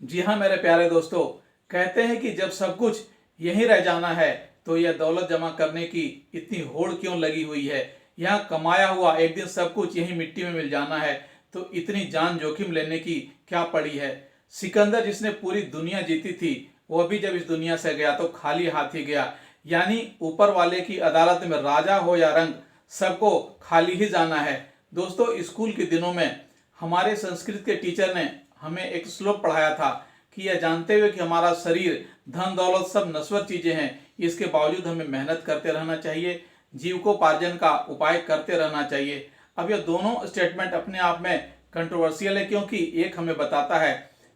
जी हाँ मेरे प्यारे दोस्तों, कहते हैं कि जब सब कुछ यहीं रह जाना है तो यह दौलत जमा करने की इतनी होड़ क्यों लगी हुई है। यहाँ कमाया हुआ एक दिन सब कुछ यहीं मिट्टी में मिल जाना है तो इतनी जान जोखिम लेने की क्या पड़ी है। सिकंदर जिसने पूरी दुनिया जीती थी वह भी जब इस दुनिया से गया तो खाली हाथ ही गया। यानी ऊपर वाले की अदालत में राजा हो या रंग, सबको खाली ही जाना है। दोस्तों, स्कूल के दिनों में हमारे संस्कृत के टीचर ने हमें एक श्लोक पढ़ाया था कि यह जानते हुए कि हमारा शरीर, धन दौलत सब नश्वर चीजें हैं, इसके बावजूद हमें मेहनत करते रहना चाहिए, जीविकोपार्जन का उपाय करते रहना चाहिए। अब यह दोनों स्टेटमेंट अपने आप में कंट्रोवर्शियल है, क्योंकि एक हमें बताता है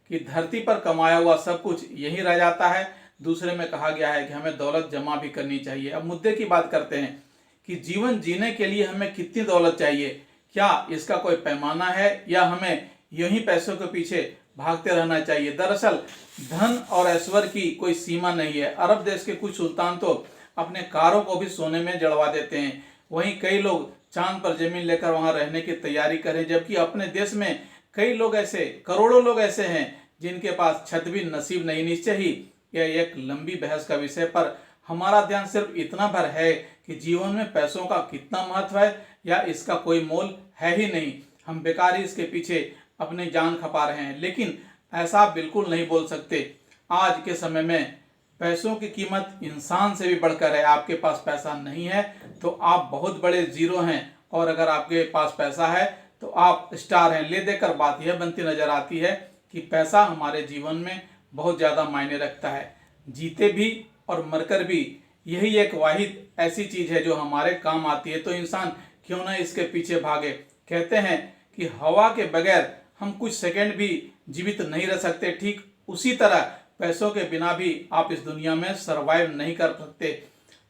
कि धरती पर कमाया हुआ सब कुछ यहीं रह जाता है, दूसरे में कहा गया है कि हमें दौलत जमा भी करनी चाहिए। अब मुद्दे की बात करते हैं कि जीवन जीने के लिए हमें कितनी दौलत चाहिए, क्या इसका कोई पैमाना है या हमें यूं पैसों के पीछे भागते रहना चाहिए। दरअसल धन और ऐश्वर्य की कोई सीमा नहीं है। अरब देश के कुछ सुल्तान तो अपने कारों को भी सोने में जड़वा देते हैं, वहीं कई लोग चांद पर जमीन लेकर वहां रहने की तैयारी करें, जबकि अपने देश में कई लोग ऐसे, करोड़ों लोग ऐसे हैं जिनके पास छत भी नसीब नहीं। निश्चय ही यह एक लंबी बहस का विषय, पर हमारा ध्यान सिर्फ इतना भर है कि जीवन में पैसों का कितना महत्व है या इसका कोई मोल है ही नहीं। हम बेकार ही इसके पीछे अपनी जान खपा रहे हैं, लेकिन ऐसा आप बिल्कुल नहीं बोल सकते। आज के समय में पैसों की कीमत इंसान से भी बढ़कर है। आपके पास पैसा नहीं है तो आप बहुत बड़े जीरो हैं, और अगर आपके पास पैसा है तो आप स्टार हैं। ले देकर बात यह बनती नजर आती है कि पैसा हमारे जीवन में बहुत ज़्यादा मायने रखता है। जीते भी और मरकर भी यही एक वाहिद ऐसी चीज है जो हमारे काम आती है, तो इंसान क्यों ना इसके पीछे भागे। कहते हैं कि हवा के बगैर हम कुछ सेकंड भी जीवित नहीं रह सकते, ठीक उसी तरह पैसों के बिना भी आप इस दुनिया में सरवाइव नहीं कर सकते।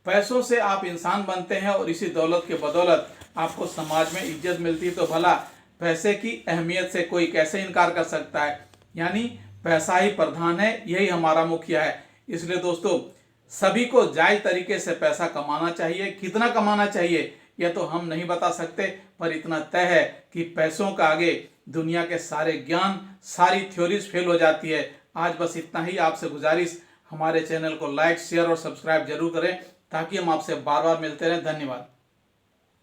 पैसों से आप इंसान बनते हैं और इसी दौलत के बदौलत आपको समाज में इज्जत मिलती है, तो भला पैसे की अहमियत से कोई कैसे इनकार कर सकता है। यानी पैसा ही प्रधान है, यही हमारा मुखिया है। इसलिए दोस्तों, सभी को जायज तरीके से पैसा कमाना चाहिए। कितना कमाना चाहिए यह तो हम नहीं बता सकते, पर इतना तय है कि पैसों का आगे दुनिया के सारे ज्ञान, सारी थ्योरीज फेल हो जाती है। आज बस इतना ही। आपसे गुजारिश, हमारे चैनल को लाइक, शेयर और सब्सक्राइब जरूर करें ताकि हम आपसे बार बार मिलते रहें। धन्यवाद।